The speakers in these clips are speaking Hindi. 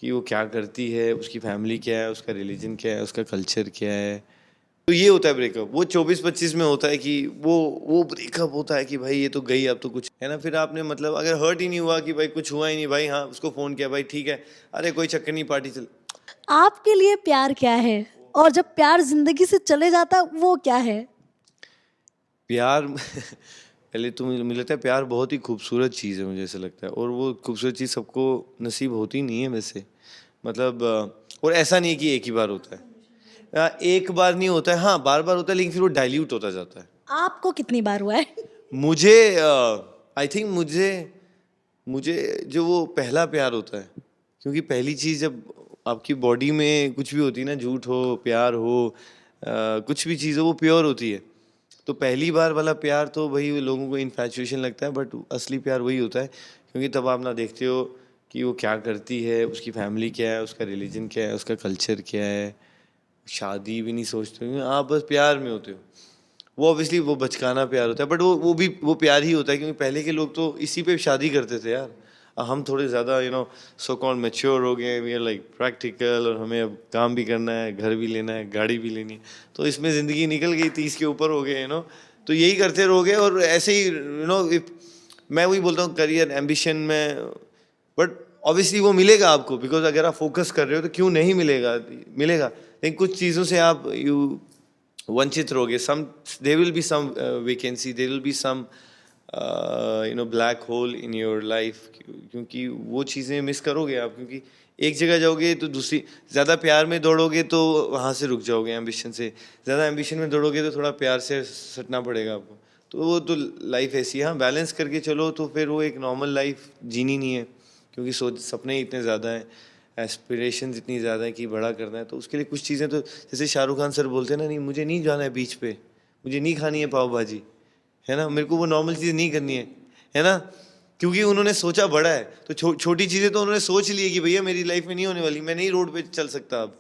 कि वो क्या करती है, उसकी फैमिली क्या है, उसका रिलीजन क्या है, उसका कल्चर क्या है। तो ये होता है ब्रेकअप। वो 24-25 में होता है कि वो ब्रेकअप होता है कि भाई ये तो गई, अब तो कुछ है ना। फिर आपने मतलब अगर हर्ट ही नहीं हुआ कि भाई कुछ हुआ ही नहीं, भाई हाँ उसको फ़ोन किया, भाई ठीक है, अरे कोई चक्कर नहीं, पार्टी चल। आपके लिए प्यार क्या है? और जब प्यार जिंदगी से चले जाता है वो क्या है? प्यार पहले तो मुझे लगता है प्यार बहुत ही खूबसूरत चीज़ है, मुझे ऐसा लगता है। और वो खूबसूरत चीज़ सबको नसीब होती नहीं है वैसे। मतलब और ऐसा नहीं है कि एक ही बार होता है। एक बार नहीं होता है, हाँ बार बार होता है, लेकिन फिर वो डाइल्यूट होता जाता है। आपको कितनी बार हुआ है? मुझे आई थिंक मुझे मुझे जो वो पहला प्यार होता है, क्योंकि पहली चीज़ जब आपकी बॉडी में कुछ भी होती है ना, झूठ हो प्यार हो, कुछ भी चीज़ हो, वो प्योर होती है। तो पहली बार वाला प्यार तो वही लोगों को इन्फैचुएशन लगता है, बट असली प्यार वही होता है, क्योंकि तब आप ना देखते हो कि वो क्या करती है, उसकी फैमिली क्या है, उसका रिलीजन क्या है, उसका कल्चर क्या है। शादी भी नहीं सोचते हो, आप बस प्यार में होते हो। वो ऑब्वियसली वो बचकाना प्यार होता है, बट वो भी वो प्यार ही होता है, क्योंकि पहले के लोग तो इसी पे शादी करते थे यार। हम थोड़े ज़्यादा सो कॉल्ड मैच्योर हो गए, वी आर लाइक प्रैक्टिकल, और हमें अब काम भी करना है, घर भी लेना है, गाड़ी भी लेनी है। तो इसमें ज़िंदगी निकल गई, 30 के ऊपर हो गए तो यही करते रहोगे। और ऐसे ही मैं वही बोलता हूँ, करियर एम्बिशन में। बट ऑब्वियसली वो मिलेगा आपको, बिकॉज अगर आप फोकस कर रहे हो तो क्यों नहीं मिलेगा, मिलेगा। लेकिन कुछ चीज़ों से आप वंचित रहोगे। Some there will be some vacancy, there will be some black hole in your life, क्योंकि वो चीज़ें मिस करोगे आप। क्योंकि एक जगह जाओगे तो दूसरी, ज़्यादा प्यार में दौड़ोगे तो वहाँ से रुक जाओगे, एम्बिशन से ज़्यादा एम्बिशन में दौड़ोगे तो थोड़ा प्यार से सटना पड़ेगा आपको। तो वो तो लाइफ ऐसी है। हाँ, बैलेंस करके चलो तो फिर वो एक नॉर्मल लाइफ जीनी नहीं है, क्योंकि सोच सपने इतने ज़्यादा हैं, एस्पिरेशन इतनी ज़्यादा है कि बड़ा करना है। तो उसके लिए कुछ चीज़ें तो, जैसे शाहरुख खान सर बोलते हैं ना, नहीं मुझे नहीं जाना है बीच पे, मुझे नहीं खानी है पाव भाजी, है ना, मेरे को वो नॉर्मल चीज़ नहीं करनी है ना। क्योंकि उन्होंने सोचा बड़ा है, तो छोटी चीज़ें तो उन्होंने सोच ली है कि भैया मेरी लाइफ में नहीं होने वाली, मैं नहीं रोड पे चल सकता अब,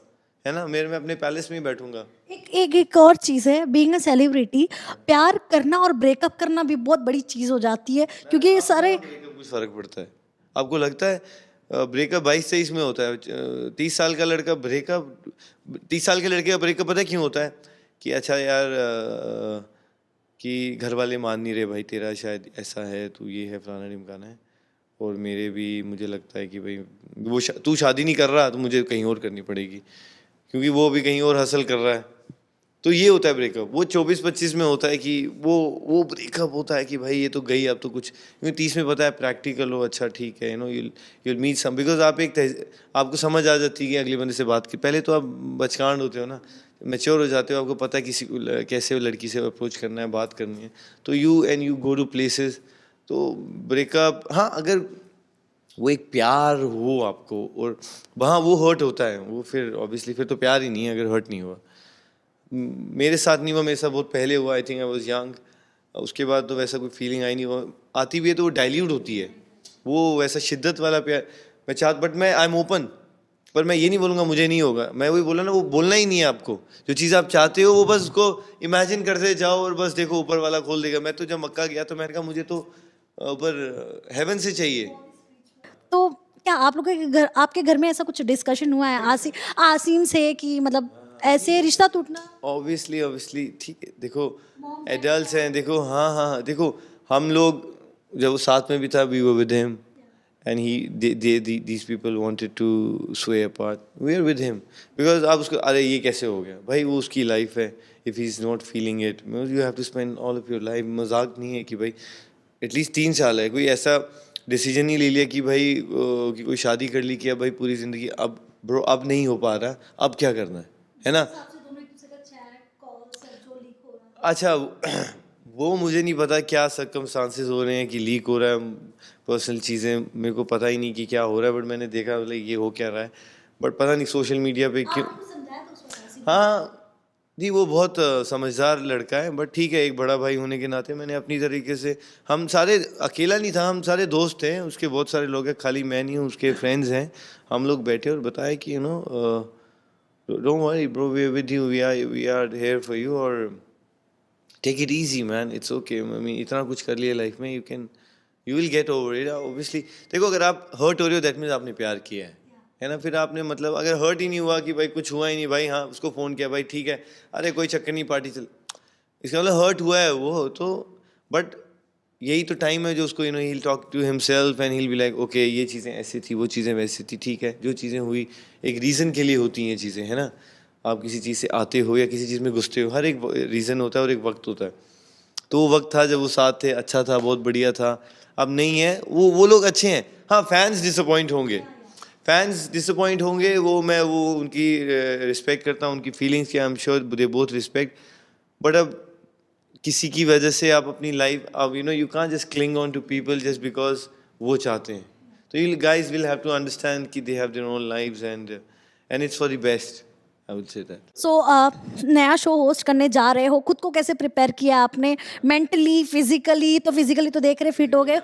है ना, मैं अपने पैलेस में ही बैठूंगा। एक और चीज़ है, बीइंग अ सेलिब्रिटी, प्यार करना और ब्रेकअप करना भी बहुत बड़ी चीज़ हो जाती है, क्योंकि ये आपको सारे। क्या ब्रेकअप कुछ फर्क पड़ता है? आपको लगता है ब्रेकअप 22-23 में होता है? 30 साल का लड़का ब्रेकअप, 30 साल के लड़के का ब्रेकअप पता है क्यों होता है? कि अच्छा यार, कि घर वाले मान नहीं रहे, भाई तेरा शायद ऐसा है, तू ये है, फलाना ढिमकाना है, और मेरे भी मुझे लगता है कि भाई तू शादी नहीं कर रहा तो मुझे कहीं और करनी पड़ेगी, क्योंकि वो भी कहीं और हासिल कर रहा है। तो ये होता है ब्रेकअप। वो 24-25 में होता है कि वो ब्रेकअप होता है कि भाई ये तो गई, अब तो कुछ। क्योंकि 30 में पता है प्रैक्टिकल हो, अच्छा ठीक है, you'll मीट सम, बिकॉज आप आपको समझ आ जाती है कि अगले बंदे से बात की। पहले तो आप बचकांड होते हो ना, मैच्योर हो जाते हो, आपको पता है किसी को कैसे लड़की से अप्रोच करना है, बात करनी है। तो यू गो टू प्लेसेस। तो ब्रेकअप, हाँ, अगर वो एक प्यार हो आपको और वहाँ वो हर्ट होता है, वो फिर ऑब्वियसली फिर तो प्यार ही नहीं है अगर हर्ट नहीं हुआ। मेरे साथ नहीं हुआ, मेरे साथ बहुत पहले हुआ, I think I was young. उसके बाद तो वैसा कोई फीलिंग आई नहीं। वो आती भी है तो वो डाइल्यूट होती है, वो वैसा शिद्दत वाला प्यार मैं चाहता। बट मैं आई एम ओपन, पर मैं ये नहीं बोलूँगा मुझे नहीं होगा। मैं वही बोला ना, वो बोलना ही नहीं है आपको। जो चीज़ आप चाहते हो वो बस उसको इमेजिन करते जाओ, और बस देखो ऊपर वाला खोल देगा। मैं तो जब मक्का गया तो मैंने कहा मुझे तो ऊपर हेवन से चाहिए। तो क्या आप लोगों के घर, आपके घर में ऐसा कुछ डिस्कशन हुआ है आसीम से, कि मतलब ऐसे रिश्ता टूटना? ऑब्वियसली ऑब्वियसली ठीक है, देखो एडल्ट्स हैं, देखो हाँ हाँ हाँ, देखो हम लोग जब वो साथ में भी था, we were with him, and these people wanted to sway apart, we are with him, because आप उसको अरे ये कैसे हो गया भाई, वो उसकी लाइफ है, if he is not feeling it you have to spend all of your life। मजाक नहीं है कि भाई एटलीस्ट 3 साल है, कोई ऐसा डिसीजन नहीं ले लिया कि भाई कि कोई शादी कर ली कि अब भाई पूरी जिंदगी, अब ब्रो अब नहीं हो पा रहा, अब क्या करना है ना। अच्छा वो मुझे नहीं पता क्या सर्कमस्टांसेस हो रहे हैं कि लीक हो रहा है, पर्सनल चीज़ें मेरे को पता ही नहीं कि क्या हो रहा है, बट मैंने देखा मतलब ये हो क्या रहा है। बट पता नहीं सोशल मीडिया पे क्यों। हाँ जी, वो बहुत समझदार लड़का है, बट ठीक है, एक बड़ा भाई होने के नाते मैंने अपनी तरीके से, हम सारे, अकेला नहीं था, हम सारे दोस्त हैं उसके, बहुत सारे लोग हैं, खाली मैं नहीं हूँ, उसके फ्रेंड्स हैं। हम लोग बैठे और बताए कि don't worry bro, we are with you, we are here for you, और take it easy man, it's okay. I mean इतना कुछ कर लिया लाइफ में, you will get over it obviously. देखो अगर आप हर्ट हो रहे हो दैट मीन्स आपने प्यार किया है। है ना। फिर आपने मतलब अगर हर्ट ही नहीं हुआ कि भाई कुछ हुआ ही नहीं, भाई हाँ उसको फ़ोन किया, भाई ठीक है, अरे कोई चक्कर नहीं, पार्टी चल, इसका मतलब हर्ट हुआ है वो तो। बट यही तो टाइम है जो उसको ही will talk to himself and he be like okay ये चीज़ें ऐसी थी, वो चीज़ें वैसी थी, ठीक है, जो चीज़ें हुई एक रीज़न के लिए होती हैं ये चीज़ें, है ना। आप किसी चीज़ से आते हो या किसी चीज़ में घुसते हो, हर एक रीज़न होता है और एक वक्त होता है। तो वो वक्त था जब वो साथ थे, अच्छा था, बहुत बढ़िया था। अब नहीं है, वो लोग अच्छे हैं। हाँ, फैंस डिसअपॉइंट होंगे, फैंस डिसअपॉइंट होंगे, वो उनकी रिस्पेक्ट करता हूँ, उनकी फीलिंग्स की, I am sure they both respect. But अब किसी की वजह से आप अपनी लाइफ, अब you can't just cling on to people just because वो चाहते हैं। तो you guys will have to understand कि they have their own lives and it's for the best, I would say that. So नया शो होस्ट करने जा रहे हो, खुद को कैसे प्रिपेयर किया आपने मेंटली, फिजिकली? तो फिजिकली तो देख रहे फिट हो गए।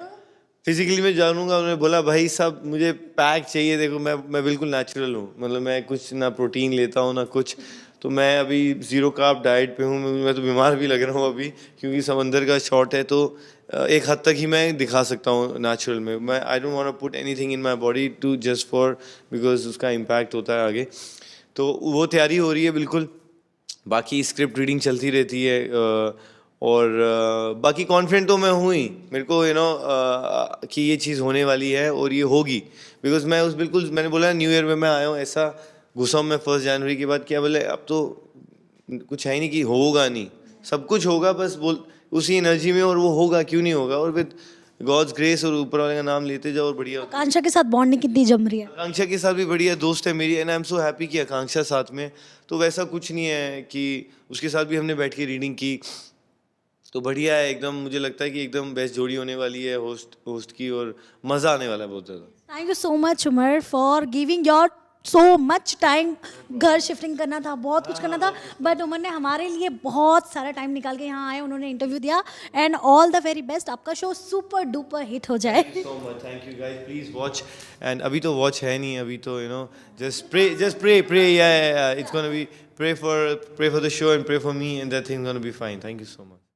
फिजिकली मैं जानूंगा, उन्होंने बोला भाई साहब मुझे पैक चाहिए, देखो मैं बिल्कुल नेचुरल हूँ, मतलब मैं कुछ ना प्रोटीन लेता हूँ ना कुछ। तो मैं अभी ज़ीरो कार्ब डाइट पे हूँ, मैं तो बीमार भी लग रहा हूँ अभी, क्योंकि समंदर का शॉट है। तो एक हद तक ही मैं दिखा सकता हूँ नेचुरल में। मैं I don't want to put anything in my body to just for because उसका इम्पैक्ट होता है आगे। तो वो तैयारी हो रही है बिल्कुल। बाकी स्क्रिप्ट रीडिंग चलती रहती है और बाकी कॉन्फिडेंट तो मैं हूँ ही, मेरे को कि ये चीज़ होने वाली है और ये होगी। बिकॉज मैं बिल्कुल मैंने बोला न्यू ईयर में मैं आया हूँ ऐसा घुसा हूँ मैं 1 जनवरी के बाद, क्या बोले अब तो कुछ है नहीं कि होगा नहीं, सब कुछ होगा, बस बोल उसी एनर्जी में, और वो होगा, क्यों नहीं होगा, और विद गॉड्स ग्रेस और ऊपर वाले का नाम लेते जाओ और बढ़िया होता है। आकांक्षा के साथ बॉन्डिंग कितनी जम रही है? आकांक्षा के साथ भी बढ़िया दोस्त है मेरी, and I am so happy कि आकांक्षा साथ में। तो वैसा कुछ नहीं है कि उसके साथ भी हमने बैठ के रीडिंग की, तो बढ़िया है एकदम। मुझे लगता है कि एकदम बेस्ट जोड़ी होने वाली है होस्ट की, और मज़ा आने वाला है बहुत ज़्यादा। Thank you so much Umar for giving your so much time. घर शिफ्टिंग करना था, बहुत कुछ करना था, बट उमर ने हमारे लिए बहुत सारा टाइम निकाल के यहाँ आए, उन्होंने इंटरव्यू दिया। And all the very best, आपका शो सुपर डुपर हिट हो जाए। So much, thank you guys. Please watch. And अभी तो watch है नहीं, अभी तो just pray. Yeah. It's gonna be pray for the show and pray for me, and that thing's gonna be fine. Thank you so much.